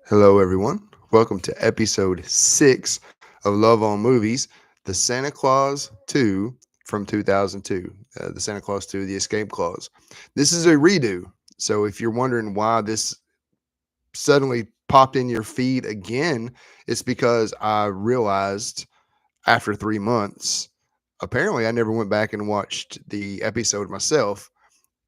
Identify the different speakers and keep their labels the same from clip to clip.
Speaker 1: Hello, everyone. Welcome to episode 6 of Love on Movies, the Santa Claus 2 from 2002. The Santa Claus 2, The Escape Clause. This is a redo. So if you're wondering why this suddenly popped in your feed again, it's because I realized after 3 months, apparently I never went back and watched the episode myself,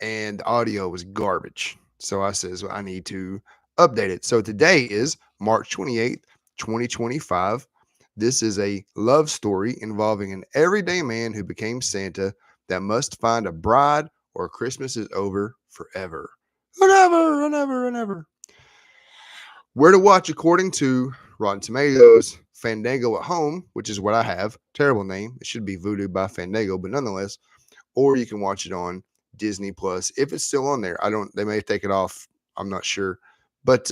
Speaker 1: and the audio was garbage. So I says, well, I need to update it. So today is March 28th, 2025. This is a love story involving an everyday man who became Santa that must find a bride or Christmas is over forever. Whatever. Where to watch according to Rotten Tomatoes, Fandango at Home, which is what I have. Terrible name. It should be Voodoo by Fandango, but nonetheless. Or you can watch it on Disney Plus if it's still on there. I don't. They may take it off. I'm not sure. But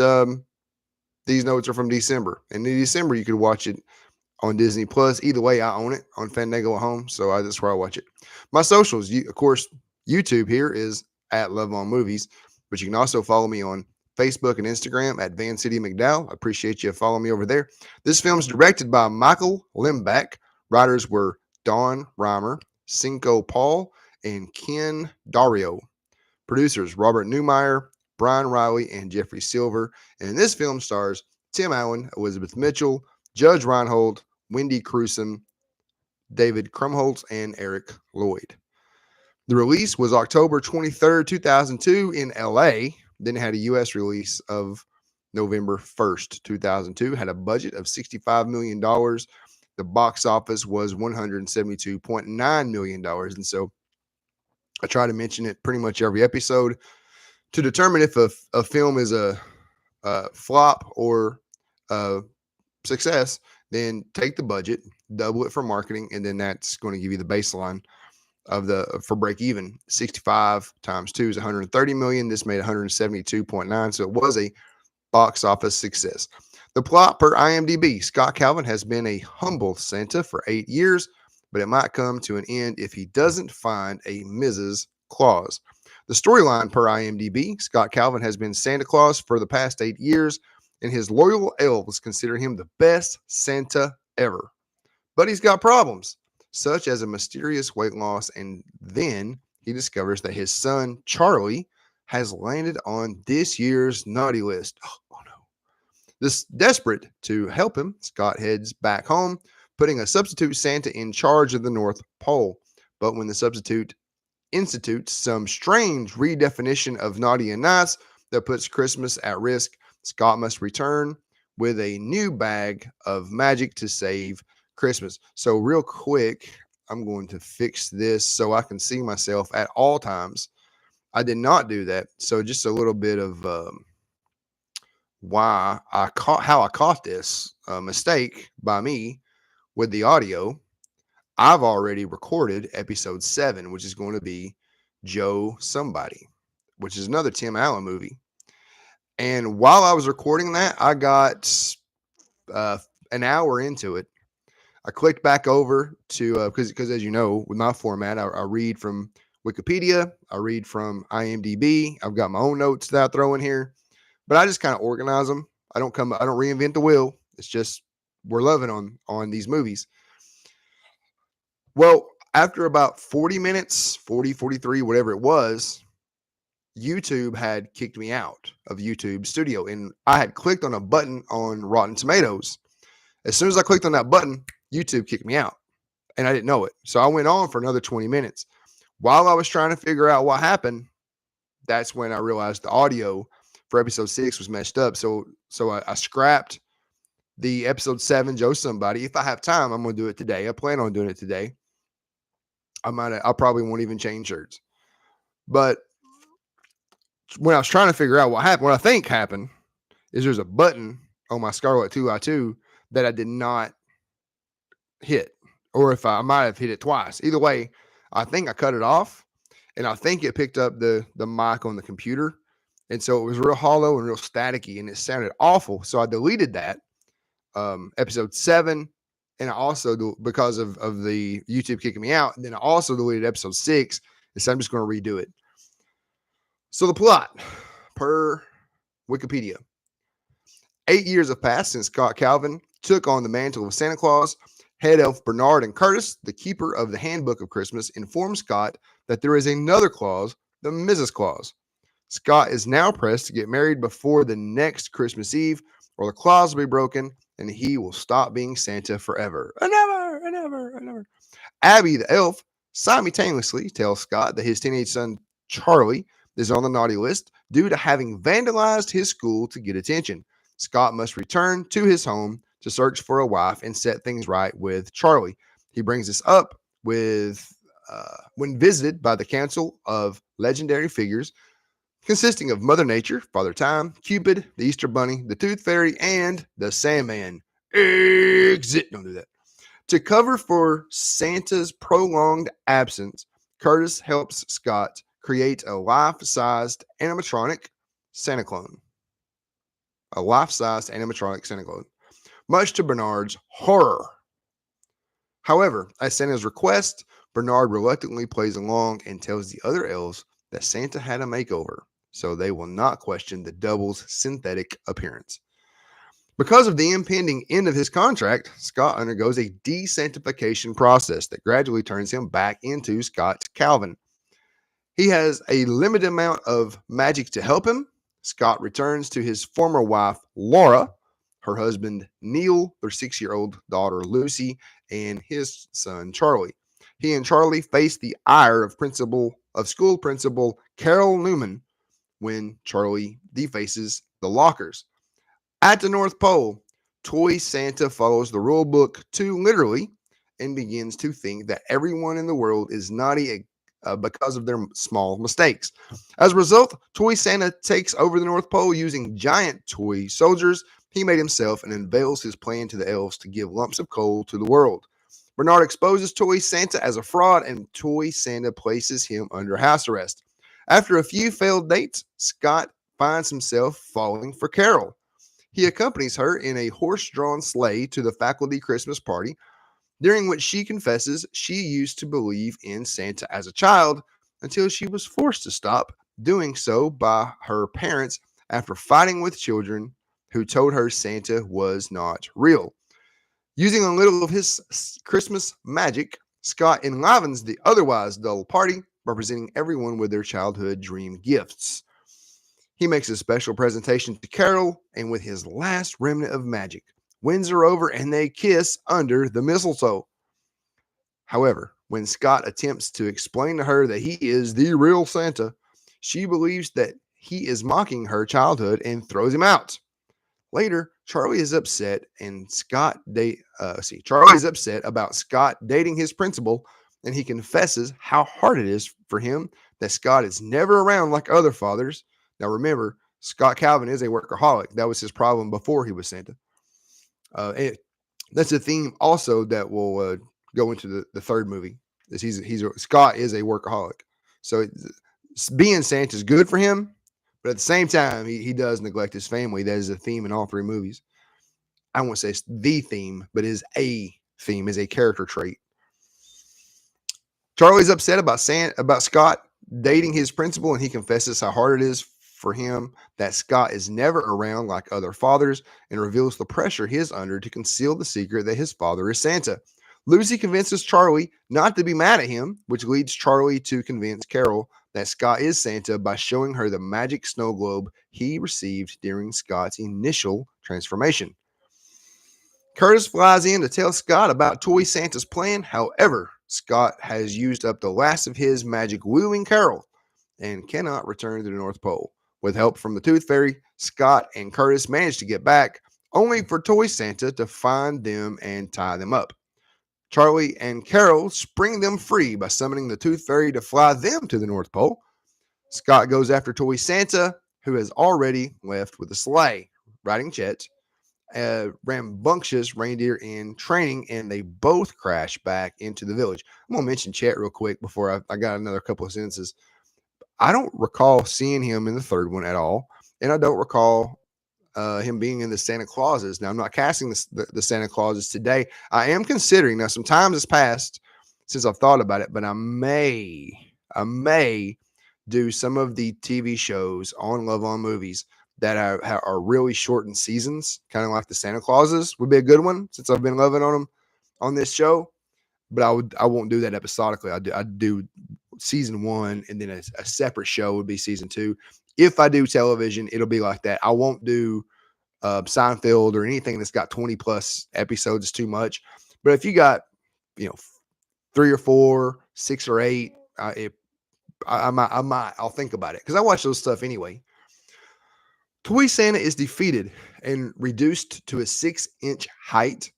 Speaker 1: these notes are from December, and in December you could watch it on Disney Plus. Either way, I own it on Fandango at Home, so that's where I watch it. My socials, of course, YouTube here is at Love on Movies, but you can also follow me on Facebook and Instagram at Van City McDowell. I appreciate you following me over there. This film is directed by Michael Limback. Writers were Don Reimer, Cinco Paul, and Ken Dario. Producers Robert Newmeyer, Brian Riley, and Jeffrey Silver. And this film stars Tim Allen, Elizabeth Mitchell, Judge Reinhold, Wendy Crewson, David Krumholtz, and Eric Lloyd. The release was October 23rd, 2002 in LA. Then it had a US release of November 1st, 2002. Had a budget of $65 million. The box office was $172.9 million. And so I try to mention it pretty much every episode to determine if a film is a flop or a success. Then take the budget, double it for marketing, and then that's going to give you the baseline of for break even. 65 times 2 is 130 million. This made 172.9, so it was a box office success. The plot per IMDb: Scott Calvin has been a humble Santa for 8 years, but it might come to an end if he doesn't find a Mrs. Claus. The storyline per IMDb: Scott Calvin has been Santa Claus for the past 8 years, and his loyal elves consider him the best Santa ever. But he's got problems, such as a mysterious weight loss, and then he discovers that his son, Charlie, has landed on this year's naughty list. Oh no. This desperate to help him, Scott heads back home, putting a substitute Santa in charge of the North Pole. But when the substitute institutes some strange redefinition of naughty and nice that puts Christmas at risk, Scott must return with a new bag of magic to save Christmas. So real quick, I'm going to fix this so I can see myself at all times. I did not do that. So just a little bit of how I caught this mistake by me with the audio. I've already recorded episode 7, which is going to be Joe Somebody, which is another Tim Allen movie. And while I was recording that, I got an hour into it. I clicked back over to, because as you know, with my format, I read from Wikipedia, I read from IMDb. I've got my own notes that I throw in here, but I just kind of organize them. I don't reinvent the wheel. It's just, we're loving on these movies. Well, after about 40 minutes, 43, whatever it was, YouTube had kicked me out of YouTube Studio, and I had clicked on a button on Rotten Tomatoes. As soon as I clicked on that button, YouTube kicked me out, and I didn't know it. So I went on for another 20 minutes. While I was trying to figure out what happened, that's when I realized the audio for episode 6 was messed up. So I scrapped the episode 7, Joe Somebody. If I have time, I'm going to do it today. I plan on doing it today. I probably won't even change shirts. But when I was trying to figure out what happened, what I think happened is there's a button on my Scarlet 2i2 that I did not hit, or if I might have hit it twice. Either way, I think I cut it off, and I think it picked up the mic on the computer, and so it was real hollow and real staticky, and it sounded awful. So I deleted that episode 7, and I also because of the YouTube kicking me out, and then I also deleted episode 6, and so I'm just going to redo it. So the plot per Wikipedia: 8 years have passed since Scott Calvin took on the mantle of Santa Claus. Head elf Bernard and Curtis, the keeper of the Handbook of Christmas, inform Scott that there is another Claus, the Mrs. Claus. Scott is now pressed to get married before the next Christmas Eve, or the claws will be broken and he will stop being Santa forever. And ever, and ever, and ever. Abby, the elf, simultaneously tells Scott that his teenage son, Charlie, is on the naughty list due to having vandalized his school to get attention. Scott must return to his home to search for a wife and set things right with Charlie. He brings this up when visited by the Council of Legendary Figures, consisting of Mother Nature, Father Time, Cupid, the Easter Bunny, the Tooth Fairy, and the Sandman. Exit. Don't do that. To cover for Santa's prolonged absence, Curtis helps Scott create a life-sized animatronic Santa clone. A life-sized animatronic Santa clone, much to Bernard's horror. However, at Santa's request, Bernard reluctantly plays along and tells the other elves that Santa had a makeover, so they will not question the double's synthetic appearance. Because of the impending end of his contract, Scott undergoes a desantification process that gradually turns him back into Scott Calvin. He has a limited amount of magic to help him. Scott returns to his former wife, Laura, her husband, Neil, their 6-year-old daughter, Lucy, and his son, Charlie. He and Charlie face the ire of school principal Carol Newman when Charlie defaces the lockers. At the North Pole, Toy Santa follows the rule book too literally and begins to think that everyone in the world is naughty because of their small mistakes. As a result, Toy Santa takes over the North Pole using giant toy soldiers he made himself and unveils his plan to the elves to give lumps of coal to the world. Bernard exposes Toy Santa as a fraud, and Toy Santa places him under house arrest. After a few failed dates, Scott finds himself falling for Carol. He accompanies her in a horse-drawn sleigh to the faculty Christmas party, during which she confesses she used to believe in Santa as a child until she was forced to stop doing so by her parents after fighting with children who told her Santa was not real. Using a little of his Christmas magic, Scott enlivens the otherwise dull party, representing everyone with their childhood dream gifts. He makes a special presentation to Carol, and with his last remnant of magic, wins her over and they kiss under the mistletoe. However, when Scott attempts to explain to her that he is the real Santa, she believes that he is mocking her childhood and throws him out. Later, Charlie is upset about Scott dating his principal, and he confesses how hard it is for him that Scott is never around like other fathers. Now remember, Scott Calvin is a workaholic. That was his problem before he was Santa. And that's a theme also that will go into the third movie. Scott is a workaholic. So being Santa is good for him, but at the same time, he does neglect his family. That is a theme in all three movies. I won't say it's the theme, but it is a theme, is a character trait. Charlie's upset about Scott dating his principal, and he confesses how hard it is for him that Scott is never around like other fathers, and reveals the pressure he is under to conceal the secret that his father is Santa. Lucy convinces Charlie not to be mad at him, which leads Charlie to convince Carol that Scott is Santa by showing her the magic snow globe he received during Scott's initial transformation. Curtis flies in to tell Scott about Toy Santa's plan. However, Scott has used up the last of his magic wooing Carol and cannot return to the North Pole. With help from the Tooth Fairy, Scott and Curtis manage to get back, only for Toy Santa to find them and tie them up. Charlie and Carol spring them free by summoning the Tooth Fairy to fly them to the North Pole. Scott goes after Toy Santa, who has already left with a sleigh, riding Chet, a rambunctious reindeer in training, and they both crash back into the village. I'm going to mention Chet real quick before I got another couple of sentences. I don't recall seeing him in the third one at all, and I don't recall him being in the Santa Clauses. Now, I'm not casting the Santa Clauses today. I am considering, now some time has passed since I've thought about it, but I may do some of the TV shows on Love on Movies that are really shortened seasons, kind of like the Santa Clauses would be a good one since I've been loving on them on this show. But I won't do that episodically. I do season 1, and then a separate show would be season 2. If I do television, it'll be like that. I won't do Seinfeld or anything that's got 20 plus episodes. Is too much. But if you got 3 or 4, 6 or 8, I'll think about it because I watch those stuff anyway. Toy Santa is defeated and reduced to a 6-inch height.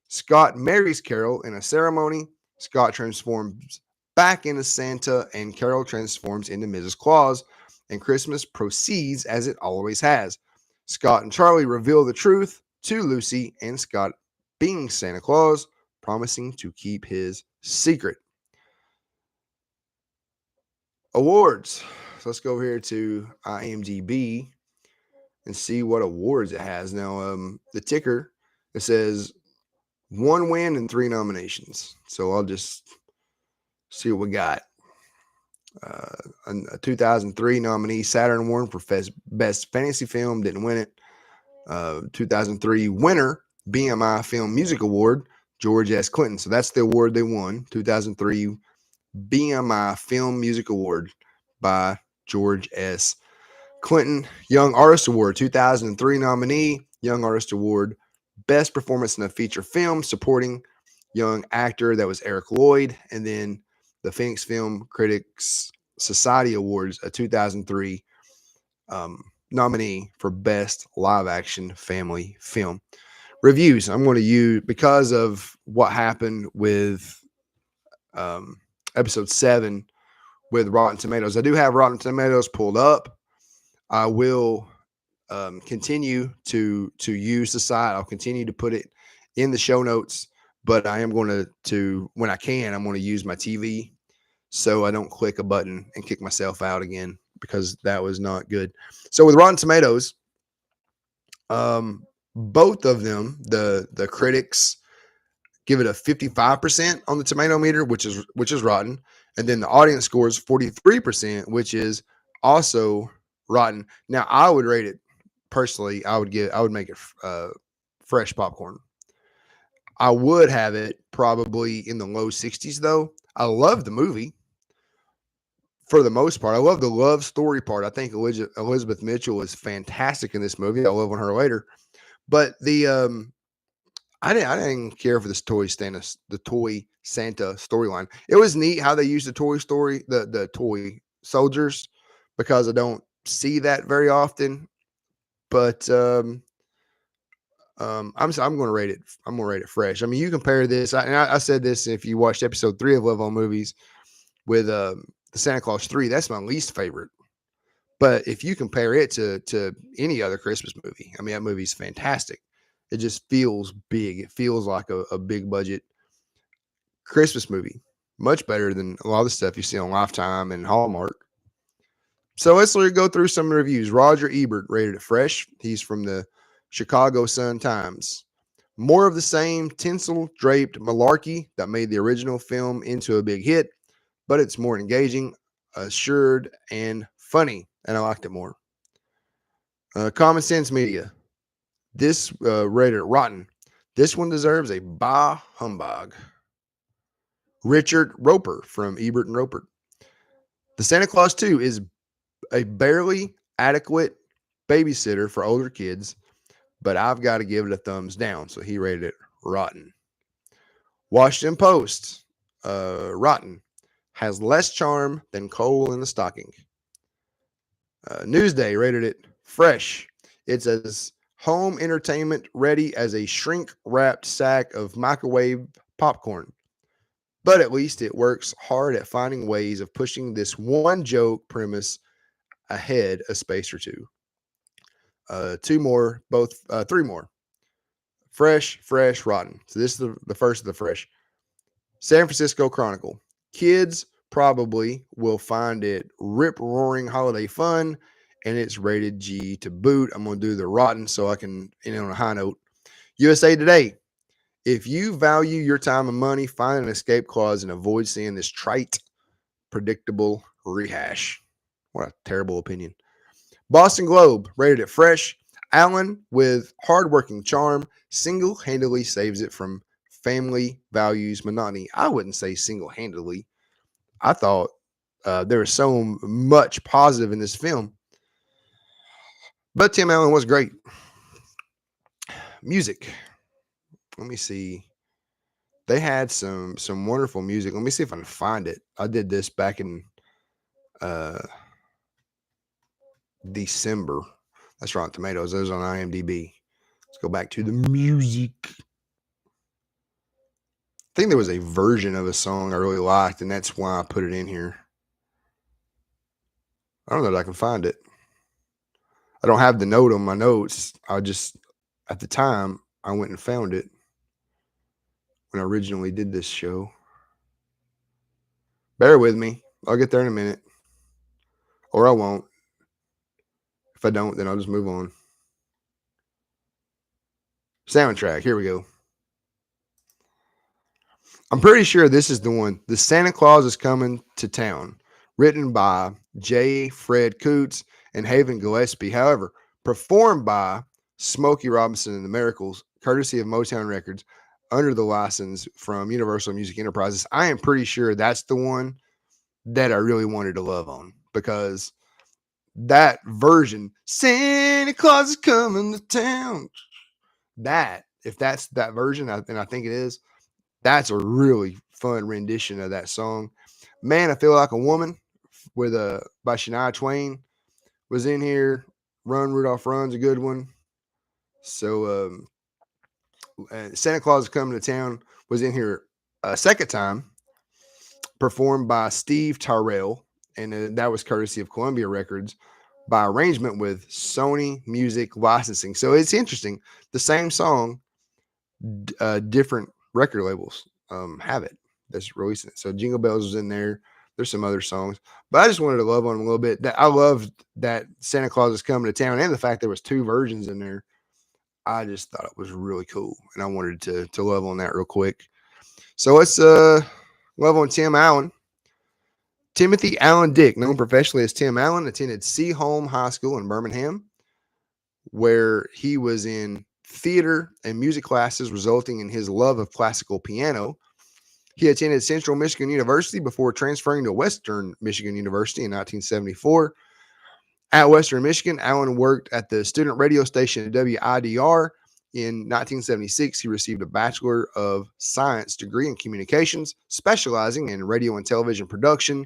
Speaker 1: Scott marries Carol in a ceremony. Scott transforms back into Santa, and Carol transforms into Mrs. Claus, and Christmas proceeds as it always has. Scott and Charlie reveal the truth to Lucy, and Scott, being Santa Claus, promising to keep his secret. Awards. So let's go over here to IMDB and see what awards it has. Now, the ticker, it says 1 win and 3 nominations. So I'll just see what we got. A 2003 nominee, Saturn Award for Best Fantasy Film, didn't win it. 2003 winner, BMI Film Music Award, George S. Clinton. So that's the award they won. 2003 BMI Film Music Award by George S. Clinton. Young Artist Award, 2003 nominee, Young Artist Award, Best Performance in a Feature Film, Supporting Young Actor, that was Eric Lloyd. And then the Phoenix Film Critics Society Awards, a 2003 nominee for Best Live Action Family Film. Reviews, I'm going to use, because of what happened with episode 7 with Rotten Tomatoes. I do have Rotten Tomatoes pulled up. I will continue to use the site. I'll continue to put it in the show notes, but I am going to when I can, I'm going to use my TV so I don't click a button and kick myself out again, because that was not good. So with Rotten Tomatoes, both of them, the critics give it a 55% on the tomato meter, which is rotten, and then the audience scores 43%, which is also rotten. Now, I would rate it personally. I would make it fresh popcorn. I would have it probably in the low 60s, though. I love the movie for the most part. I love the love story part. I think Elizabeth Mitchell is fantastic in this movie. I'll love on her later. But the I didn't care for this Toy Santa storyline. It was neat how they used the the toy soldiers, because I don't see that very often. But I'm going to rate it. I'm going to rate it fresh. I mean, you compare this. I said this if you watched episode 3 of Love on Movies with the Santa Claus 3. That's my least favorite. But if you compare it to any other Christmas movie, I mean, that movie's fantastic. It just feels big. It feels like a big budget Christmas movie. Much better than a lot of the stuff you see on Lifetime and Hallmark. So let's go through some reviews. Roger Ebert rated it fresh. He's from the Chicago Sun-Times. More of the same tinsel-draped malarkey that made the original film into a big hit, but it's more engaging, assured, and funny, and I liked it more. Common Sense Media. This rated rotten. This one deserves a bah humbug. Richard Roper from Ebert and Roper. The Santa Claus 2 is a barely adequate babysitter for older kids, but I've got to give it a thumbs down. So he rated it rotten. Washington Post, rotten. Has less charm than coal in the stocking. Newsday rated it fresh. It's as home entertainment ready as a shrink-wrapped sack of microwave popcorn. But at least it works hard at finding ways of pushing this one joke premise ahead a space or two. 2 more, 3 more. Fresh, rotten. So this is the first of the fresh. San Francisco Chronicle. Kids probably will find it rip-roaring holiday fun, and it's rated G to boot. I'm going to do the rotten so I can end on a high note. USA Today. If you value your time and money, find an escape clause and avoid seeing this trite, predictable rehash. What a terrible opinion. Boston Globe rated it fresh. Allen, with hardworking charm, single-handedly saves it from family values monotony. I wouldn't say single-handedly. I thought there was so much positive in this film. But Tim Allen was great. Music. Let me see. They had some wonderful music. Let me see if I can find it. I did this back in December. That's Rotten Tomatoes. Those on IMDb. Let's go back to the music. I think there was a version of a song I really liked, and that's why I put it in here. I don't know that I can find it. I don't have the note on my notes. At the time, I went and found it when I originally did this show. Bear with me. I'll get there in a minute. Or I won't. If I don't, then I'll just move on. Soundtrack. Here we go. I'm pretty sure this is the one. The Santa Claus is Coming to Town. Written by J. Fred Coots and Haven Gillespie. However, performed by Smokey Robinson and the Miracles, courtesy of Motown Records, under the license from Universal Music Enterprises. I am pretty sure that's the one that I really wanted to love on, because that version, Santa Claus is Coming to Town, if that's that version, and I think it is, that's a really fun rendition of that song. Man, I Feel Like a Woman by Shania Twain was in here. Run, Rudolph, Run's a good one. So Santa Claus is Coming to Town was in here a second time, performed by Steve Tyrell, and that was courtesy of Columbia Records by arrangement with Sony Music Licensing. So it's interesting. The same song, different record labels have it that's releasing it. So Jingle Bells was in there. There's some other songs, but I just wanted to love on them a little bit. I loved that Santa Claus is Coming to Town, and the fact there was two versions in there. I just thought it was really cool, and I wanted to love on that real quick. So let's love on Tim Allen. Timothy Allen Dick, known professionally as Tim Allen, attended Seaholm High School in Birmingham, where he was in theater and music classes, resulting in his love of classical piano. He attended Central Michigan University before transferring to Western Michigan University in 1974. At Western Michigan, Allen worked at the student radio station WIDR. In 1976, he received a Bachelor of Science degree in communications, specializing in radio and television production,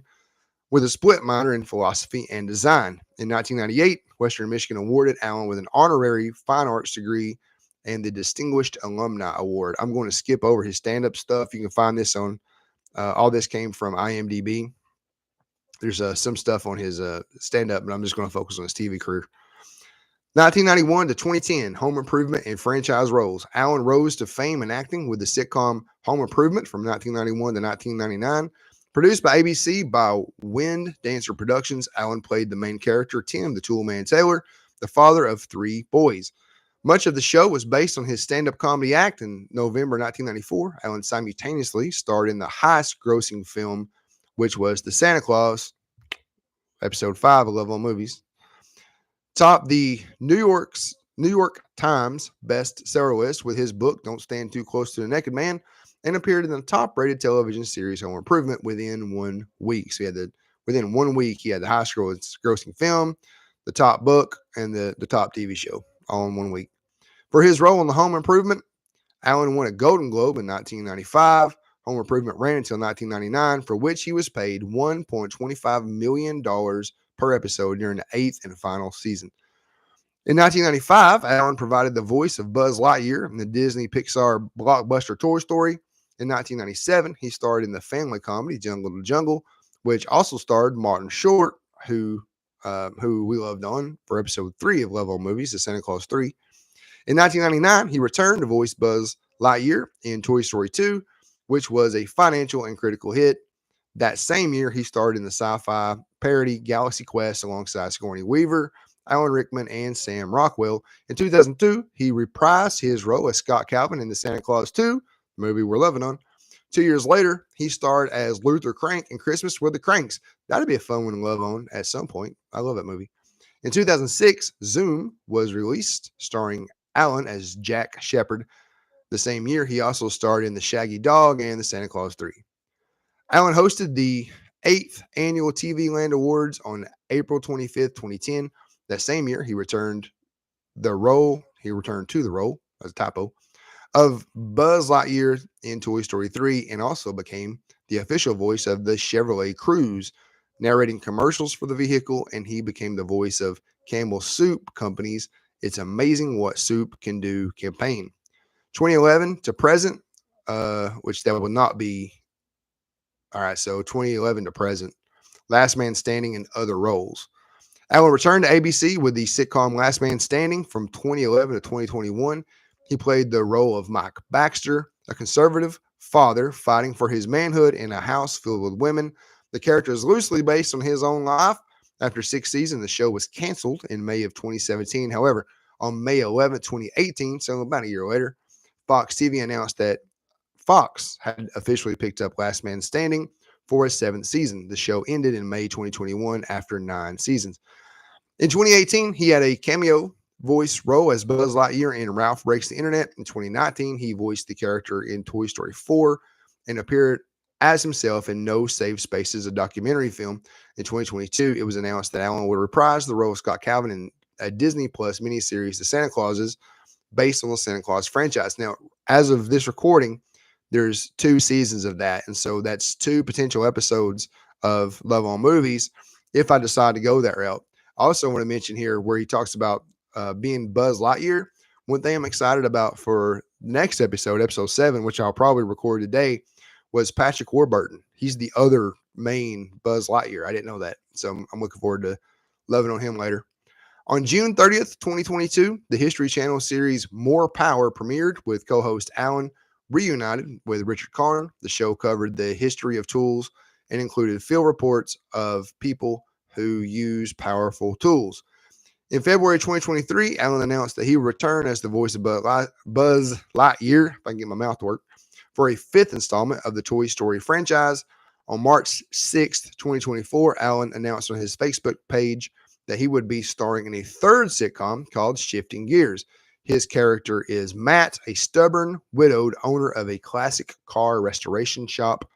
Speaker 1: with a split minor in philosophy and design. In 1998, Western Michigan awarded Allen with an honorary fine arts degree and the Distinguished Alumni Award. I'm going to skip over his stand-up stuff. You can find this on, all this came from IMDb. There's some stuff on his stand-up, but I'm just going to focus on his TV career. 1991 to 2010, Home Improvement and franchise roles. Allen rose to fame in acting with the sitcom Home Improvement from 1991 to 1999. Produced by ABC by Wind Dancer Productions, Allen played the main character, Tim the Toolman Taylor, the father of three boys. Much of the show was based on his stand-up comedy act. In November 1994, Allen simultaneously starred in the highest-grossing film, which was The Santa Claus, episode 5 of Love on Movies. Topped the New York Times best-seller list with his book, Don't Stand Too Close to the Naked Man, and appeared in the top-rated television series Home Improvement within 1 week. So within 1 week, he had the highest grossing film, the top book, and the top TV show all in 1 week. For his role in the Home Improvement, Allen won a Golden Globe in 1995. Home Improvement ran until 1999, for which he was paid $1.25 million per episode during the 8th and final season. In 1995, Allen provided the voice of Buzz Lightyear in the Disney Pixar blockbuster Toy Story. In 1997, he starred in the family comedy Jungle to Jungle, which also starred Martin Short, who we loved on for episode 3 of Love on Movies, The Santa Claus 3. In 1999, he returned to voice Buzz Lightyear in Toy Story 2, which was a financial and critical hit. That same year, he starred in the sci-fi parody Galaxy Quest alongside Sigourney Weaver, Alan Rickman, and Sam Rockwell. In 2002, he reprised his role as Scott Calvin in The Santa Claus 2, the movie we're loving on. 2 years later, he starred as Luther Crank in Christmas with the Cranks. That'd be a fun one to love on at some point. I love that movie. In 2006, Zoom was released, starring Allen as Jack Shepherd. The same year, he also starred in The Shaggy Dog and The Santa Claus 3. Allen hosted the 8th Annual TV Land Awards on April 25th, 2010. That same year, he returned to the role, as a typo, of Buzz Lightyear in Toy Story 3 and also became the official voice of the Chevrolet Cruze, narrating commercials for the vehicle, and he became the voice of Campbell Soup Company's It's Amazing What Soup Can Do campaign. 2011 to present, which that will not be. All right, so 2011 to present, Last Man Standing and other roles. Allen returned to ABC with the sitcom Last Man Standing from 2011 to 2021. He played the role of Mike Baxter, a conservative father fighting for his manhood in a house filled with women. The character is loosely based on his own life. After 6 seasons, the show was canceled in May of 2017. However, on May 11, 2018, so about a year later, Fox TV announced that Fox had officially picked up Last Man Standing for a 7th season. The show ended in May 2021 after 9 seasons. In 2018, he had a cameo voice role as Buzz Lightyear in Ralph Breaks the Internet. In 2019, he voiced the character in Toy Story 4 and appeared as himself in No Safe Spaces, a documentary film. In 2022, it was announced that Allen would reprise the role of Scott Calvin in a Disney Plus miniseries, The Santa Clauses, based on the Santa Claus franchise. Now, as of this recording, there's 2 seasons of that. And so that's 2 potential episodes of Love on Movies if I decide to go that route. I also want to mention here where he talks about being Buzz Lightyear. One thing I'm excited about for next episode, episode 7, which I'll probably record today, was Patrick Warburton. He's the other main Buzz Lightyear. I didn't know that. So I'm looking forward to loving on him later. On June 30th, 2022, the History Channel series More Power premiered with co-host Allen reunited with Richard Karn. The show covered the history of tools and included field reports of people who use powerful tools. In February 2023, Allen announced that he would return as the voice of Buzz Lightyear, if I can get my mouth to work, for a 5th installment of the Toy Story franchise. On March 6th, 2024, Allen announced on his Facebook page that he would be starring in a 3rd sitcom called Shifting Gears. His character is Matt, a stubborn, widowed owner of a classic car restoration shop.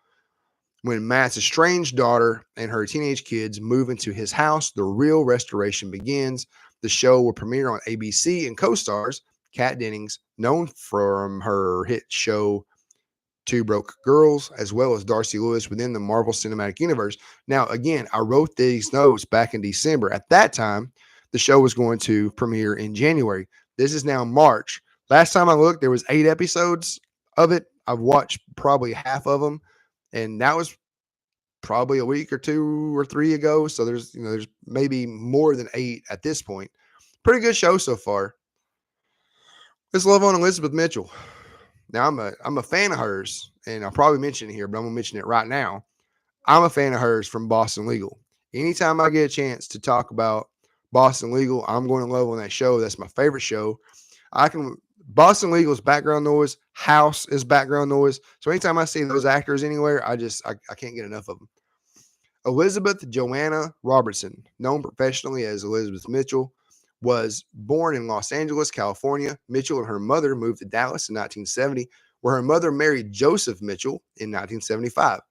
Speaker 1: When Matt's estranged daughter and her teenage kids move into his house, the real restoration begins. The show will premiere on ABC and co-stars Kat Dennings, known from her hit show Two Broke Girls, as well as Darcy Lewis within the Marvel Cinematic Universe. Now, again, I wrote these notes back in December. At that time, the show was going to premiere in January. This is now March. Last time I looked, there was 8 episodes of it. I've watched probably half of them, and that was probably a week or 2 or 3 ago. So there's maybe more than 8 at this point. Pretty good show so far. Let's love on Elizabeth Mitchell. Now I'm a fan of hers, and I'll probably mention it here, but I'm gonna mention it right now. I'm a fan of hers from Boston Legal. Anytime I get a chance to talk about Boston Legal, I'm going to love on that show. That's my favorite show. Boston Legal is background noise. House is background noise. So anytime I see those actors anywhere, I can't get enough of them. Elizabeth Joanna Robertson, known professionally as Elizabeth Mitchell, was born in Los Angeles, California. Mitchell and her mother moved to Dallas in 1970, where her mother married Joseph Mitchell in 1975.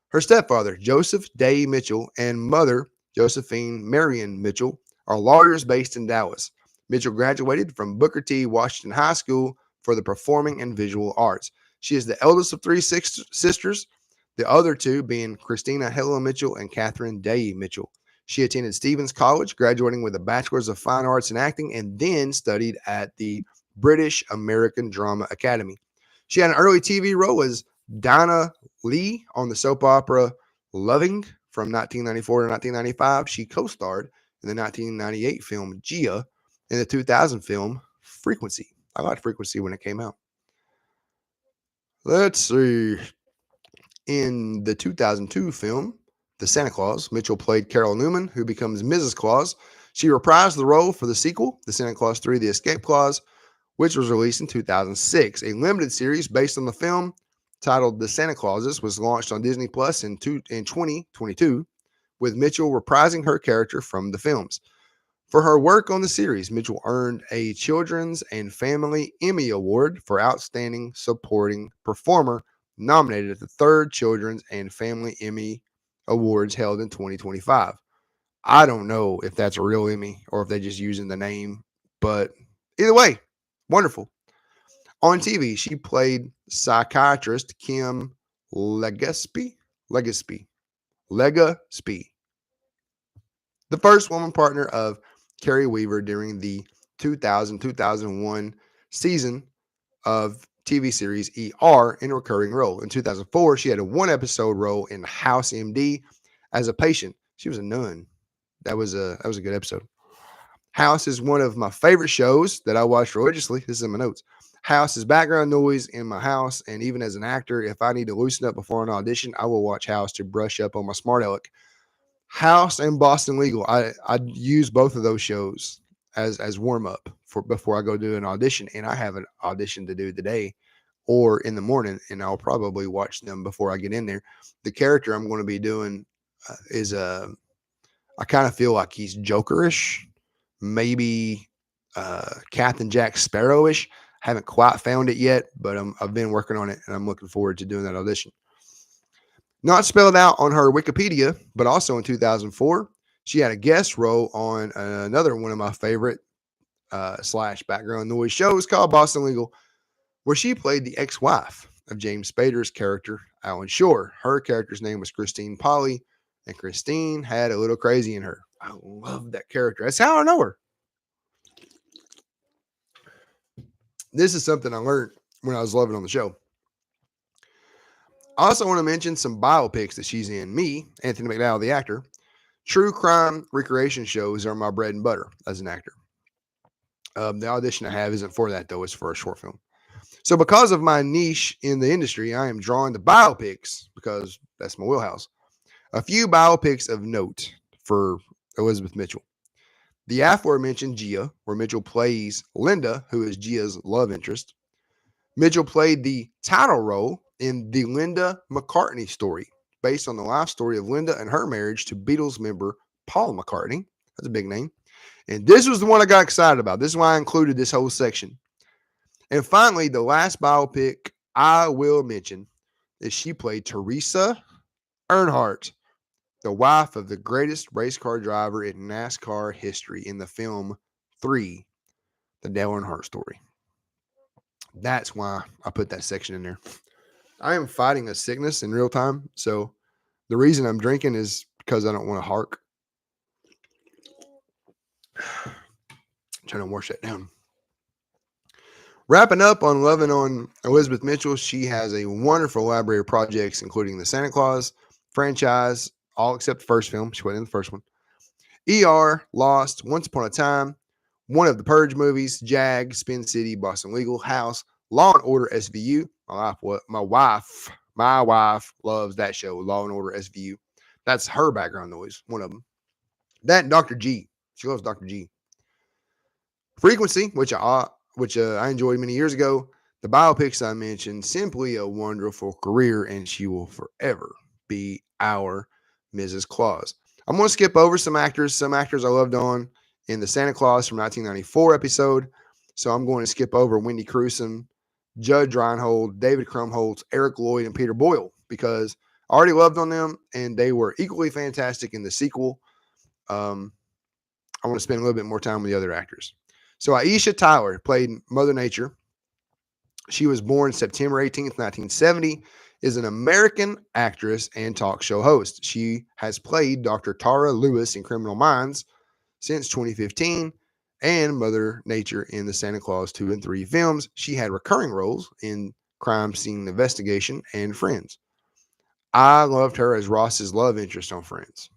Speaker 1: Her stepfather, Joseph Day Mitchell, and mother, Josephine Marion Mitchell, are lawyers based in Dallas. Mitchell graduated from Booker T. Washington High School for the Performing and Visual Arts. She is the eldest of 3 sisters, the other 2 being Christina Helen Mitchell and Catherine Day Mitchell. She attended Stevens College, graduating with a Bachelor's of Fine Arts in Acting, and then studied at the British American Drama Academy. She had an early TV role as Dinah Lee on the soap opera Loving from 1994 to 1995. She co-starred in the 1998 film Gia and the 2000 film Frequency. I liked Frequency when it came out. Let's see. In the 2002 film The Santa Claus, Mitchell played Carol Newman, who becomes Mrs. Claus. She reprised the role for the sequel, The Santa Claus 3: The Escape Clause, which was released in 2006. A limited series based on the film titled The Santa Clauses was launched on Disney Plus in 2022, with Mitchell reprising her character from the films. For her work on the series, Mitchell earned a Children's and Family Emmy Award for Outstanding Supporting Performer, nominated at the third Children's and Family Emmy Awards held in 2025. I don't know if that's a real Emmy or if they're just using the name, but either way, wonderful. On TV, she played psychiatrist Kim Legaspie, Legaspie, Legaspie, the first woman partner of Carrie Weaver during the 2000-2001 season of TV series ER in a recurring role. In 2004, she had a one-episode role in House MD as a patient. She was a nun. That was a good episode. House is one of my favorite shows that I watch religiously. This is in my notes. House is background noise in my house, and even as an actor, if I need to loosen up before an audition, I will watch House to brush up on my smart aleck. House and Boston Legal, I use both of those shows as warm up for before I go do an audition, and I have an audition to do today or in the morning, and I'll probably watch them before I get in there. The character I'm going to be doing is I kind of feel like he's Jokerish, maybe Captain Jack Sparrowish. Haven't quite found it yet, but I've been working on it, and I'm looking forward to doing that audition. Not spelled out on her Wikipedia, but also in 2004, she had a guest role on another one of my favorite / background noise shows called Boston Legal, where she played the ex-wife of James Spader's character, Alan Shore. Her character's name was Christine Polly, and Christine had a little crazy in her. I love that character. That's how I know her. This is something I learned when I was loving on the show. I also want to mention some biopics that she's in. Me, Anthony McDowell, the actor. True crime recreation shows are my bread and butter as an actor. The audition I have isn't for that, though. It's for a short film. So because of my niche in the industry, I am drawn to biopics because that's my wheelhouse. A few biopics of note for Elizabeth Mitchell. The aforementioned Gia, where Mitchell plays Linda, who is Gia's love interest. Mitchell played the title role in the Linda McCartney story, based on the life story of Linda and her marriage to Beatles member Paul McCartney. That's a big name. And this was the one I got excited about. This is why I included this whole section. And finally, the last biopic I will mention is she played Teresa Earnhardt, the wife of the greatest race car driver in NASCAR history, in the film 3, The Dale Earnhardt Story. That's why I put that section in there. I am fighting a sickness in real time, so the reason I'm drinking is because I don't want to hark. I'm trying to wash that down. Wrapping up on loving on Elizabeth Mitchell, she has a wonderful library of projects, including the Santa Claus franchise, all except the first film. She went in the first one. ER, Lost, Once Upon a Time, one of the Purge movies, Jag, Spin City, Boston Legal, House, Law and Order SVU. My wife loves that show, Law and Order SVU. That's her background noise, one of them. That and Dr. G. She loves Dr. G. Frequency, which I enjoyed many years ago. The biopics I mentioned, simply a wonderful career, and she will forever be our Mrs. Claus. I'm going to skip over some actors I loved on in the Santa Claus from 1994 episode. So I'm going to skip over Wendy Crewson, Judge Reinhold, David Krumholtz, Eric Lloyd, and Peter Boyle, because I already loved on them, and they were equally fantastic in the sequel. I want to spend a little bit more time with the other actors. So Aisha Tyler played Mother Nature. She was born September 18th, 1970, is an American actress and talk show host. She has played Dr. Tara Lewis in Criminal Minds since 2015 and Mother Nature in the Santa Claus 2 and 3 films. She had recurring roles in Crime Scene Investigation and Friends. I loved her as Ross's love interest on Friends.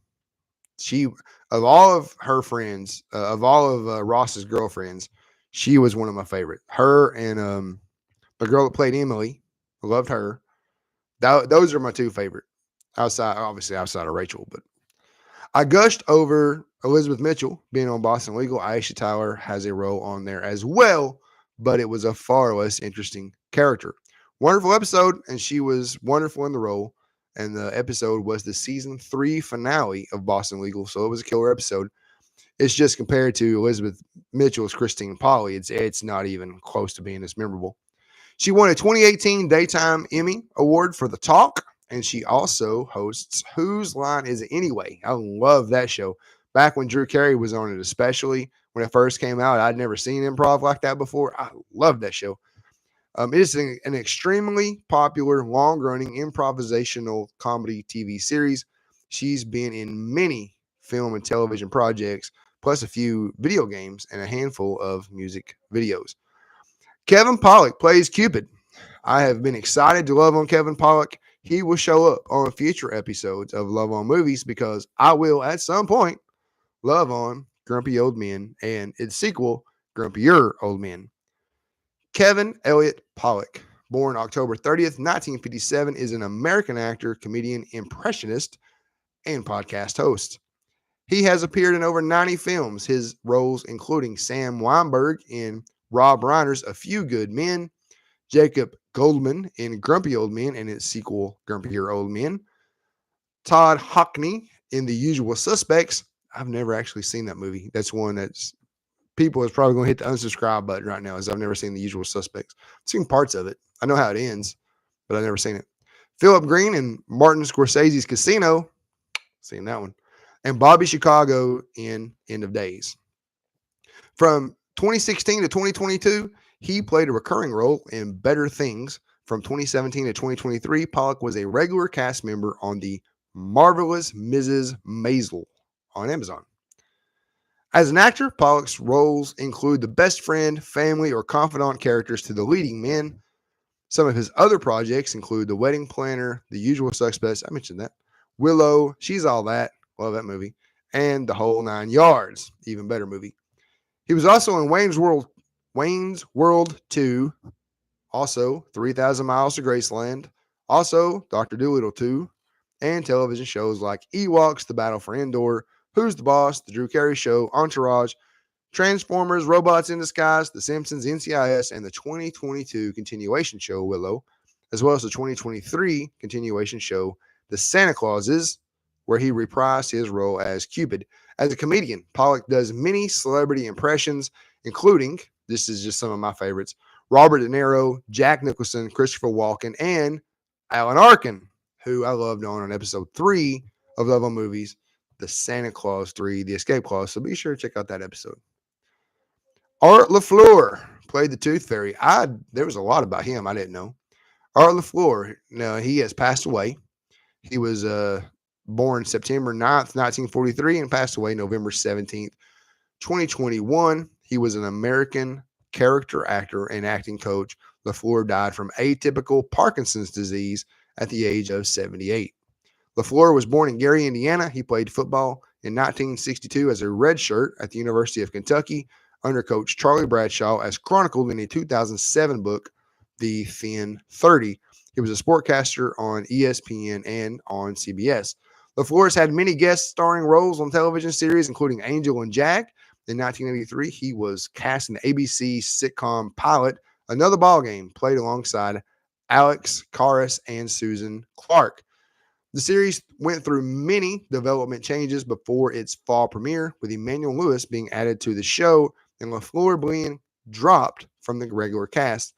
Speaker 1: She, of all of her friends, of all of Ross's girlfriends, she was one of my favorite. Her and the girl that played Emily, I loved her. Those are my two favorite, outside of Rachel. But I gushed over Elizabeth Mitchell being on Boston Legal. Aisha Tyler has a role on there as well, but it was a far less interesting character. Wonderful episode, and she was wonderful in the role. And the episode was the season 3 finale of Boston Legal, so it was a killer episode. It's just compared to Elizabeth Mitchell's Christine Polly, it's not even close to being as memorable. She won a 2018 Daytime Emmy Award for The Talk, and she also hosts Whose Line Is It Anyway? I love that show. Back when Drew Carey was on it, especially when it first came out, I'd never seen improv like that before. I love that show. It is an extremely popular, long-running improvisational comedy TV series. She's been in many film and television projects, plus a few video games and a handful of music videos. Kevin Pollak plays Cupid. I have been excited to love on Kevin Pollak. He will show up on future episodes of Love on Movies because I will, at some point, love on Grumpy Old Men and its sequel, Grumpier Old Men. Kevin Elliott Pollak, born October 30th, 1957, is an American actor, comedian, impressionist, and podcast host. He has appeared in over 90 films, his roles including Sam Weinberg in Rob Reiner's A Few Good Men, Jacob Goldman in Grumpy Old Men and its sequel, Grumpier Old Men, Todd Hockney in The Usual Suspects. I've never actually seen that movie. That's one that's people is probably going to hit the unsubscribe button right now, as I've never seen The Usual Suspects. I've seen parts of it. I know how it ends, but I've never seen it. Philip Green in Martin Scorsese's Casino. Seen that one. And Bobby Chicago in End of Days. From 2016 to 2022, he played a recurring role in Better Things. From 2017 to 2023, Pollak was a regular cast member on The Marvelous Mrs. Maisel on Amazon. As an actor, Pollak's roles include the best friend, family, or confidant characters to the leading men. Some of his other projects include The Wedding Planner, The Usual Suspects, I mentioned that, Willow, She's All That, love that movie, and The Whole Nine Yards, even better movie. He was also in Wayne's World 2, also 3,000 Miles to Graceland, also Dr. Dolittle 2, and television shows like Ewoks, The Battle for Endor, Who's the Boss, The Drew Carey Show, Entourage, Transformers, Robots in Disguise, The Simpsons, NCIS, and the 2022 continuation show Willow, as well as the 2023 continuation show The Santa Clauses, where he reprised his role as Cupid. As a comedian, Pollak does many celebrity impressions, including, this is just some of my favorites, Robert De Niro, Jack Nicholson, Christopher Walken, and Alan Arkin, who I loved on episode 3 of Love on Movies, The Santa Claus 3, The Escape Clause. So be sure to check out that episode. Art LaFleur played the Tooth Fairy. There was a lot about him I didn't know. Art LaFleur, now he has passed away. He was born September 9th, 1943, and passed away November 17th, 2021. He was an American character actor and acting coach. LaFleur died from atypical Parkinson's disease at the age of 78. LaFleur was born in Gary, Indiana. He played football in 1962 as a redshirt at the University of Kentucky under coach Charlie Bradshaw, as chronicled in a 2007 book, The Thin 30. He was a sportcaster on ESPN and on CBS. LaFleur has had many guest starring roles on television series, including Angel and Jack. In 1983, he was cast in the ABC sitcom pilot Another Ballgame, played alongside Alex Karras and Susan Clark. The series went through many development changes before its fall premiere, with Emmanuel Lewis being added to the show and LaFleur being dropped from the regular cast.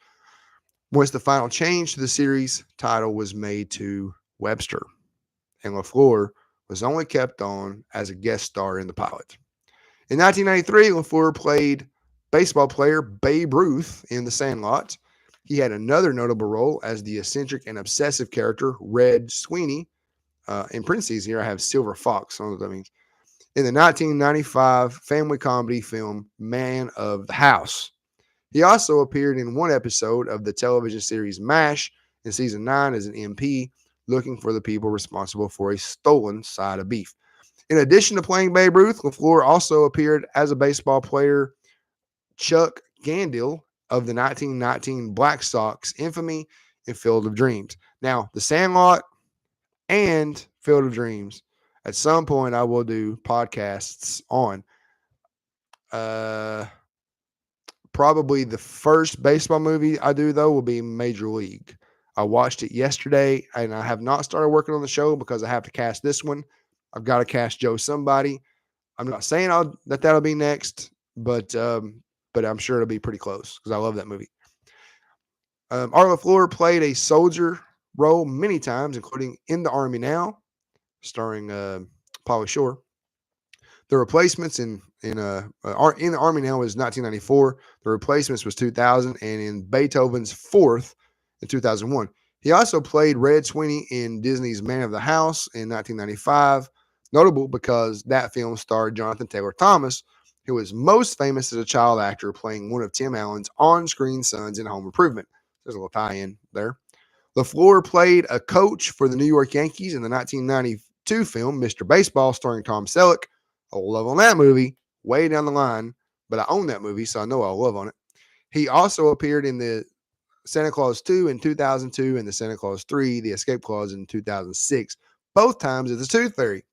Speaker 1: Once the final change to the series title was made to Webster, and LaFleur was only kept on as a guest star in the pilot. In 1993, LaFleur played baseball player Babe Ruth in The Sandlot. He had another notable role as the eccentric and obsessive character Red Sweeney. In parentheses here, I have Silver Fox. I don't know what that means. In the 1995 family comedy film Man of the House. He also appeared in one episode of the television series MASH in season 9 as an MP looking for the people responsible for a stolen side of beef. In addition to playing Babe Ruth, LaFleur also appeared as a baseball player Chuck Gandill of the 1919 Black Sox infamy in Field of Dreams. Now, The Sandlot and Field of Dreams, at some point I will do podcasts on. Probably the first baseball movie I do, though, will be Major League. I watched it yesterday, and I have not started working on the show because I have to cast this one. I've got to cast Joe Somebody. I'm not saying that'll be next, but I'm sure it'll be pretty close because I love that movie. Arlo Fleur played a soldier role many times, including In the Army Now, starring Pauly Shore. The replacements in the Army Now was 1994. The replacements was 2000, and in Beethoven's Fourth in 2001. He also played Red Sweeney in Disney's Man of the House in 1995, notable because that film starred Jonathan Taylor Thomas, who was most famous as a child actor playing one of Tim Allen's on-screen sons in Home Improvement. There's a little tie-in there. LaFleur played a coach for the New York Yankees in the 1992 film Mr. Baseball, starring Tom Selleck. I'll love on that movie way down the line, but I own that movie, so I know I'll love on it. He also appeared in the Santa Claus 2 in 2002 and the Santa Claus 3, The Escape Clause, in 2006, both times as the Tooth Fairy.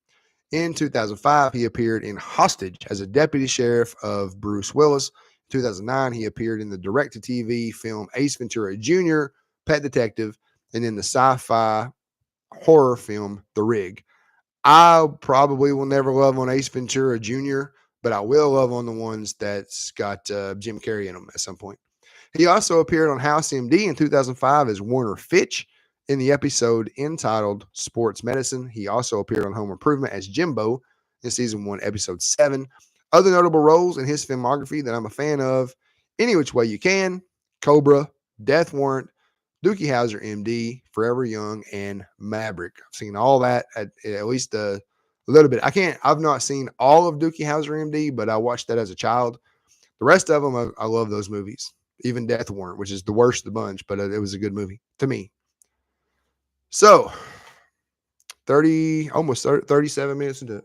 Speaker 1: In 2005, he appeared in Hostage as a deputy sheriff of Bruce Willis. In 2009, he appeared in the direct-to-TV film Ace Ventura Jr., Pet Detective, and in the sci-fi horror film The Rig. I probably will never love on Ace Ventura Jr., but I will love on the ones that's got Jim Carrey in them at some point. He also appeared on House MD in 2005 as Warner Fitch in the episode entitled Sports Medicine. He also appeared on Home Improvement as Jimbo in season 1, episode 7. Other notable roles in his filmography that I'm a fan of: Any Which Way You Can, Cobra, Death Warrant, Dookie Howser, MD, Forever Young, and Maverick. I've seen all that at least a little bit. I've not seen all of Dookie Howser, MD, but I watched that as a child. The rest of them, I love those movies. Even Death Warrant, which is the worst of the bunch, but it was a good movie to me. So, 37 minutes into it.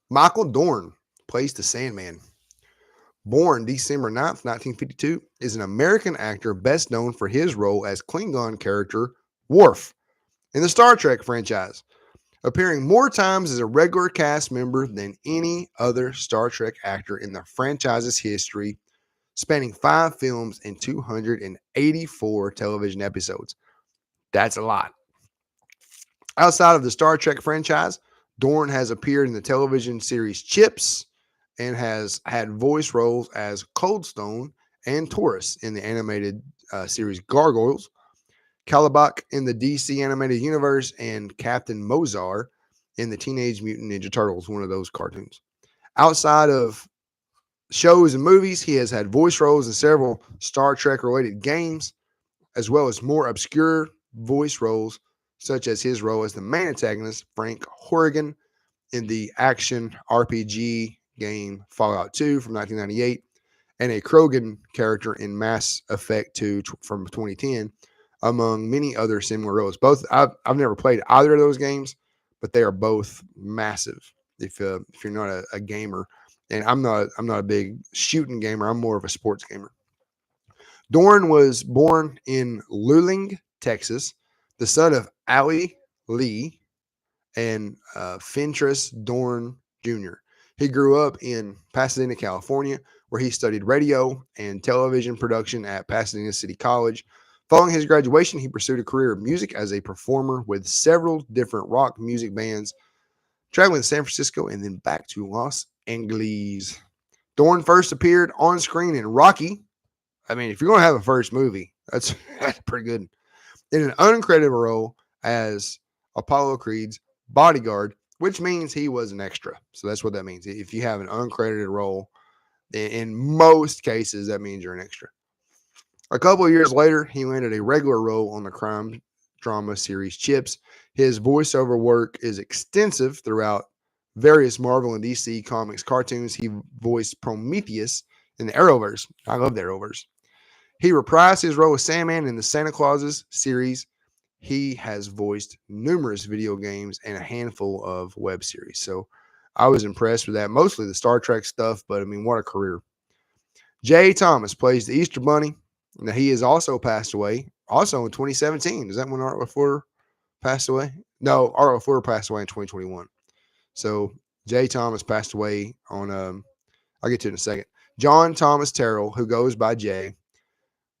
Speaker 1: Michael Dorn plays the Sandman. Born December 9th, 1952, is an American actor best known for his role as Klingon character Worf in the Star Trek franchise, appearing more times as a regular cast member than any other Star Trek actor in the franchise's history, spanning 5 films and 284 television episodes. That's a lot. Outside of the Star Trek franchise, Dorn has appeared in the television series Chips and has had voice roles as Coldstone and Taurus in the animated series Gargoyles, Caliban in the DC animated universe, and Captain Mozart in the Teenage Mutant Ninja Turtles, one of those cartoons. Outside of shows and movies, he has had voice roles in several Star Trek related games, as well as more obscure voice roles, such as his role as the main antagonist, Frank Horrigan, in the action RPG game Fallout 2 from 1998, and a Krogan character in Mass Effect 2 from 2010, among many other similar roles. Both I've never played either of those games, but they are both massive. If you're not a gamer, and I'm not a big shooting gamer, I'm more of a sports gamer. Dorn was born in Luling, Texas, the son of Allie Lee and Fentress Dorn Jr. He grew up in Pasadena, California, where he studied radio and television production at Pasadena City College. Following his graduation, he pursued a career of music as a performer with several different rock music bands, traveling to San Francisco and then back to Los Angeles. Dorn first appeared on screen in Rocky. I mean, if you're going to have a first movie, that's pretty good. In an uncredited role as Apollo Creed's bodyguard, which means he was an extra. So that's what that means. If you have an uncredited role, in most cases, that means you're an extra. A couple of years later, he landed a regular role on the crime drama series Chips. His voiceover work is extensive throughout various Marvel and DC Comics cartoons. He voiced Prometheus in the Arrowverse. I love the Arrowverse. He reprised his role as Sandman in the Santa Claus series. He has voiced numerous video games and a handful of web series. So I was impressed with that. Mostly the Star Trek stuff, but I mean, what a career. Jay Thomas plays the Easter Bunny. Now, he has also passed away, also in 2017. Is that when Art LaFleur passed away? No, Art LaFleur passed away in 2021. So Jay Thomas passed away on, I'll get to it in a second. John Thomas Terrell, who goes by Jay,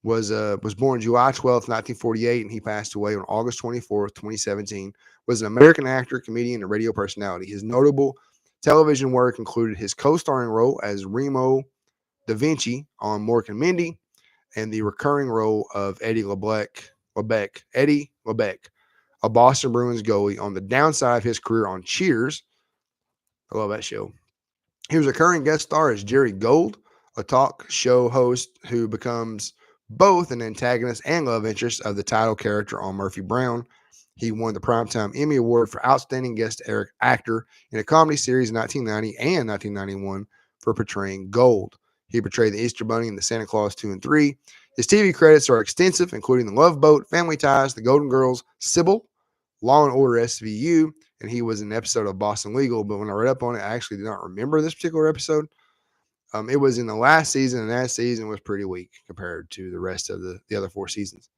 Speaker 1: was born July 12th, 1948, and he passed away on August 24th, 2017. Was an American actor, comedian, and radio personality. His notable television work included his co-starring role as Remo Da Vinci on Mork and Mindy, and the recurring role of Eddie LeBeck, a Boston Bruins goalie on the downside of his career on Cheers. I love that show. He was a recurring guest star as Jerry Gold, a talk show host who becomes both an antagonist and love interest of the title character on Murphy Brown. He won the Primetime Emmy Award for Outstanding Guest Actor in a Comedy Series in 1990 and 1991 for portraying Gold. He portrayed the Easter Bunny in the Santa Claus 2 and 3. His TV credits are extensive, including The Love Boat, Family Ties, The Golden Girls, Sybil, Law and Order SVU, and he was in an episode of Boston Legal. But when I read up on it, I actually did not remember this particular episode. It was in the last season, and that season was pretty weak compared to the rest of the other 4 seasons.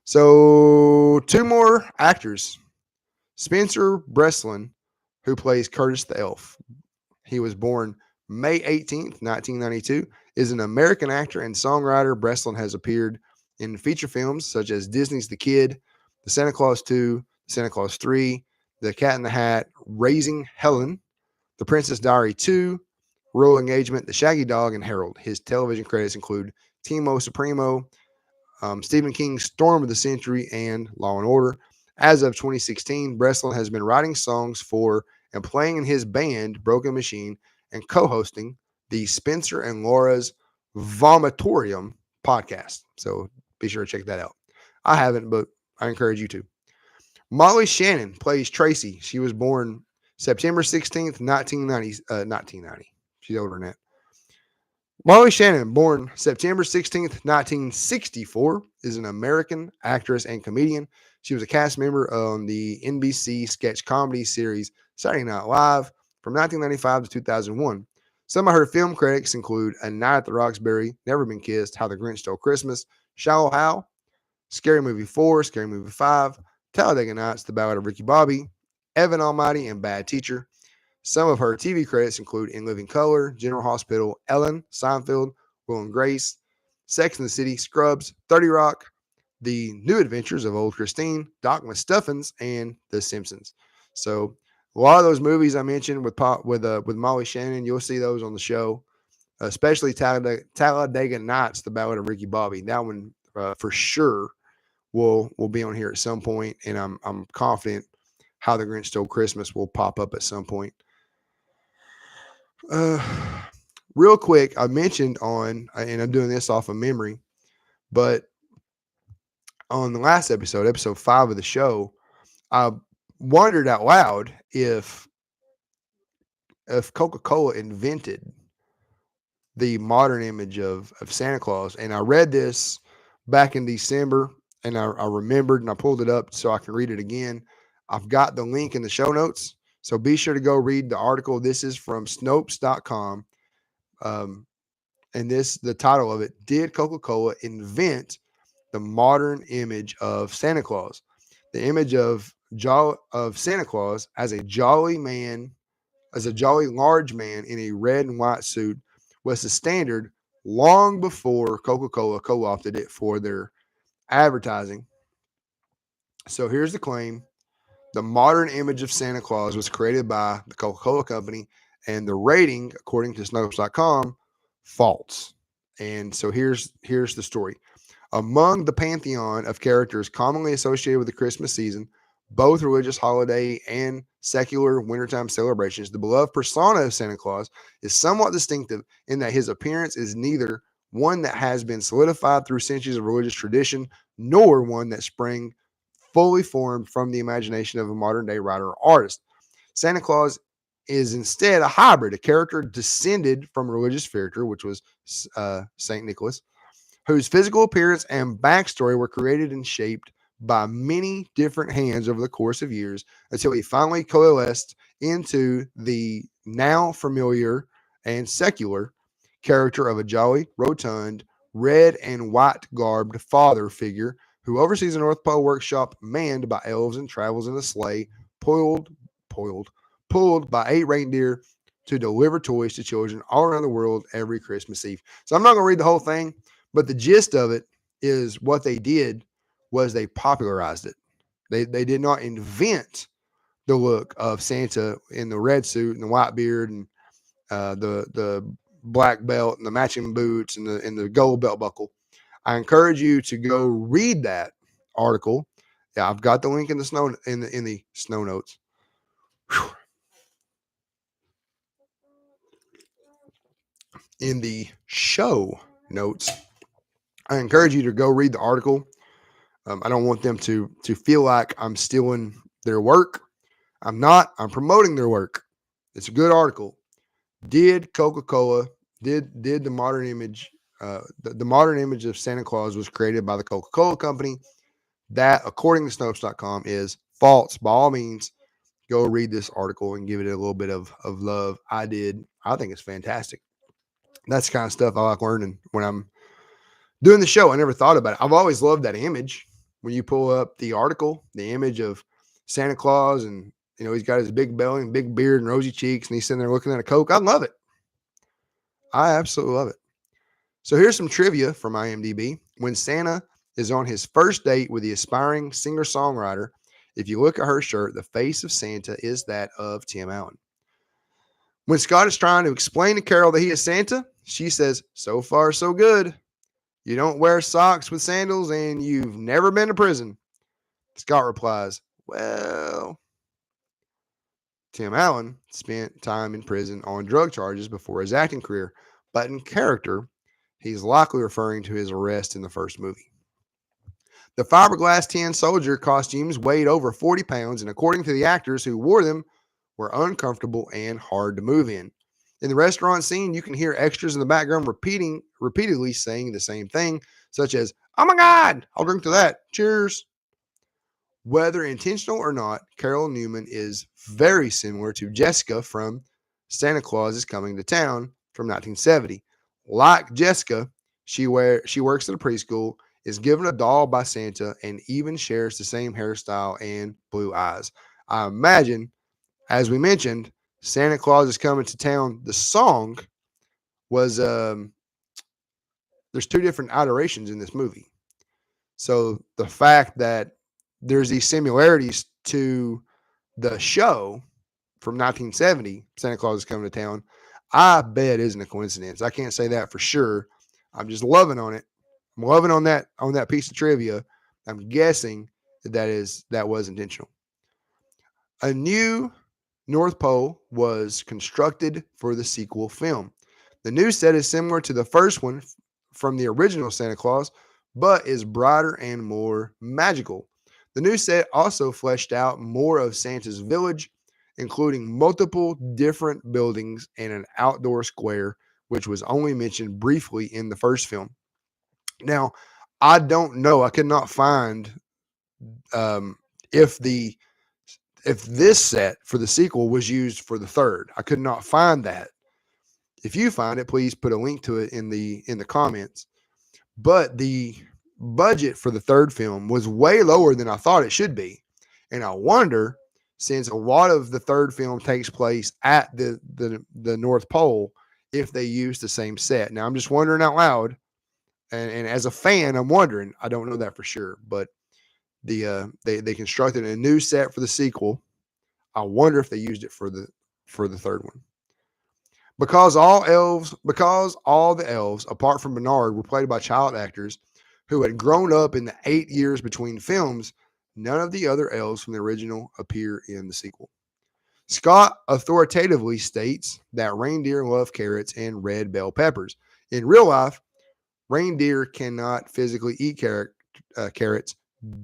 Speaker 1: So 2 more actors. Spencer Breslin, who plays Curtis the Elf. He was born May 18th, 1992, is an American actor and songwriter. Breslin has appeared in feature films such as Disney's The Kid, The Santa Claus 2, Santa Claus 3, The Cat in the Hat, Raising Helen, The Princess Diary 2, Royal Engagement, The Shaggy Dog, and Harold. His television credits include Timo Supremo, Stephen King's Storm of the Century, and Law and Order. As of 2016, Breslin has been writing songs for and playing in his band, Broken Machine, and co-hosting the Spencer and Laura's Vomitorium podcast. So be sure to check that out. I haven't, but I encourage you to. Molly Shannon plays Tracy. She was born September 16th, 1990. She's older than that. Molly Shannon, born September 16th, 1964, is an American actress and comedian. She was a cast member on the NBC sketch comedy series Saturday Night Live from 1995 to 2001. Some of her film credits include A Night at the Roxbury, Never Been Kissed, How the Grinch Stole Christmas, Shallow Hal, Scary Movie 4, Scary Movie 5, Talladega Nights, The Ballad of Ricky Bobby, Evan Almighty, and Bad Teacher. Some of her TV credits include In Living Color, General Hospital, Ellen, Seinfeld, Will and Grace, Sex and the City, Scrubs, 30 Rock, The New Adventures of Old Christine, Doc McStuffins, and The Simpsons. So a lot of those movies I mentioned with Molly Shannon, you'll see those on the show, especially Talladega Nights, The Ballad of Ricky Bobby. That one for sure will be on here at some point, and I'm confident How the Grinch Stole Christmas will pop up at some point. Real quick, I mentioned and I'm doing this off of memory, but on the last episode 5 of the show, I wondered out loud if Coca-Cola invented the modern image of Santa Claus. And I read this back in December, and I remembered, and I pulled it up so I can read it again. I've got the link in the show notes, so be sure to go read the article. This is from Snopes.com. And the title of it, Did Coca-Cola Invent the Modern Image of Santa Claus? The image of Santa Claus as a jolly large man in a red and white suit was the standard long before Coca-Cola co-opted it for their advertising. So here's the claim. The modern image of Santa Claus was created by the Coca-Cola Company, and the rating, according to Snopes.com, false. And so here's the story. Among the pantheon of characters commonly associated with the Christmas season, both religious holiday and secular wintertime celebrations, the beloved persona of Santa Claus is somewhat distinctive in that his appearance is neither one that has been solidified through centuries of religious tradition, nor one that sprang fully formed from the imagination of a modern-day writer or artist. Santa Claus is instead a hybrid, a character descended from a religious figure, which was St. Nicholas, whose physical appearance and backstory were created and shaped by many different hands over the course of years until he finally coalesced into the now familiar and secular character of a jolly, rotund, red and white garbed father figure who oversees a North Pole workshop manned by elves and travels in a sleigh pulled by 8 reindeer to deliver toys to children all around the world every Christmas Eve. So I'm not going to read the whole thing, but the gist of it is what they did was they popularized it. They did not invent the look of Santa in the red suit and the white beard and the black belt and the matching boots and the gold belt buckle. I encourage you to go read that article. Yeah, I've got the link in the snow notes. Whew. In the show notes, I encourage you to go read the article. I don't want them to feel like I'm stealing their work. I'm not. I'm promoting their work. It's a good article. Did Coca-Cola did the modern image the modern image of Santa Claus was created by the Coca-Cola company? That, according to Snopes.com, is false. By all means, go read this article and give it a little bit of love. I did. I think it's fantastic. That's the kind of stuff I like learning when I'm doing the show. I never thought about it. I've always loved that image. When you pull up the article, the image of Santa Claus, and he's got his big belly and big beard and rosy cheeks, and he's sitting there looking at a Coke. I love it. I absolutely love it. So here's some trivia from IMDb. When Santa is on his first date with the aspiring singer-songwriter, if you look at her shirt, the face of Santa is that of Tim Allen. When Scott is trying to explain to Carol that he is Santa, she says, "So far, so good. You don't wear socks with sandals and you've never been to prison." Scott replies, "Well, Tim Allen spent time in prison on drug charges before his acting career, but in character, he's likely referring to his arrest in the first movie." The fiberglass tin soldier costumes weighed over 40 pounds, and according to the actors who wore them, were uncomfortable and hard to move in. In the restaurant scene, you can hear extras in the background repeatedly saying the same thing, such as, "Oh my God, I'll drink to that. Cheers." Whether intentional or not, Carol Newman is very similar to Jessica from Santa Claus is Coming to Town from 1970. Like Jessica, she works at a preschool, is given a doll by Santa, and even shares the same hairstyle and blue eyes. I imagine, as we mentioned, Santa Claus is Coming to Town, the song was there's two different iterations in this movie. So the fact that there's these similarities to the show from 1970, Santa Claus is Coming to Town, I bet isn't a coincidence. I can't say that for sure. I'm just loving on it. I'm loving on that piece of trivia. I'm guessing that was intentional. A new North Pole was constructed for the sequel film. The new set is similar to the first one from the original Santa Claus, but is brighter and more magical. The new set also fleshed out more of Santa's village, including multiple different buildings and an outdoor square, which was only mentioned briefly in the first film. Now, I don't know. I could not find um, if this set for the sequel was used for the third. I could not find that. If you find it, please put a link to it in the comments. But the budget for the third film was way lower than I thought it should be. And I wonder, since a lot of the third film takes place at the North Pole, if they use the same set. Now, I'm just wondering out loud. And as a fan, I'm wondering. I don't know that for sure. But they constructed a new set for the sequel. I wonder if they used it for the third one. Because all the elves, apart from Bernard, were played by child actors who had grown up in the 8 years between films, none of the other elves from the original appear in the sequel. Scott authoritatively states that reindeer love carrots and red bell peppers. In real life, reindeer cannot physically eat carrots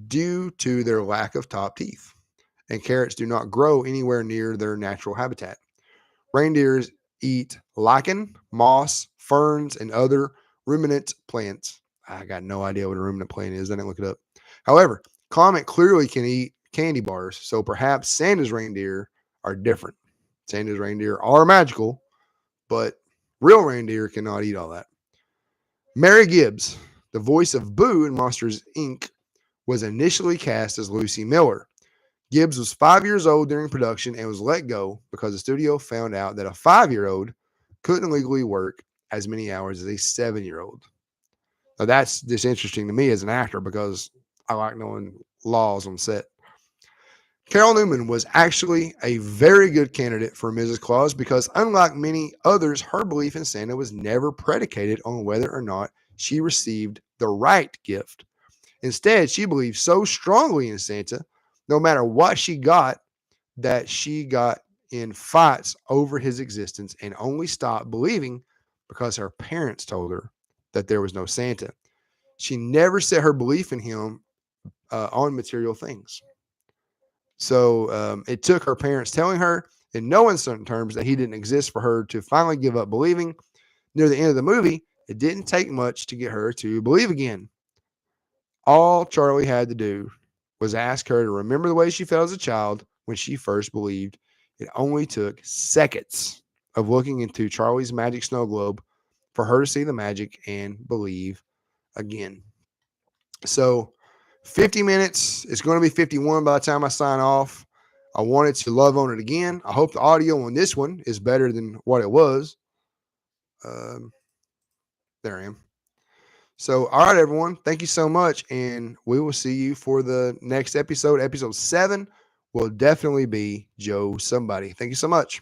Speaker 1: due to their lack of top teeth, and carrots do not grow anywhere near their natural habitat. Reindeers eat lichen, moss, ferns, and other ruminant plants. I got no idea what a ruminant plant is. I didn't look it up. However, Comet clearly can eat candy bars, so perhaps Santa's reindeer are different. Santa's reindeer are magical, but real reindeer cannot eat all that. Mary Gibbs, the voice of Boo in Monsters, Inc., was initially cast as Lucy Miller. Gibbs was 5 years old during production and was let go because the studio found out that a 5-year-old couldn't legally work as many hours as a 7-year-old. Now, that's just interesting to me as an actor because I like knowing laws on set. Carol Newman was actually a very good candidate for Mrs. Claus because, unlike many others, her belief in Santa was never predicated on whether or not she received the right gift. Instead, she believed so strongly in Santa, no matter what she got, that she got in fights over his existence and only stopped believing because her parents told her that there was no Santa. She never set her belief in him on material things. So it took her parents telling her in no uncertain terms that he didn't exist for her to finally give up believing. Near the end of the movie, it didn't take much to get her to believe again. All Charlie had to do was ask her to remember the way she felt as a child when she first believed. It only took seconds of looking into Charlie's magic snow globe for her to see the magic and believe again. So 50 minutes. It's going to be 51 by the time I sign off. I wanted to love on it again. I hope the audio on this one is better than what it was. There I am. So, all right, everyone. Thank you so much. And we will see you for the next episode. Episode 7 will definitely be Joe Somebody. Thank you so much.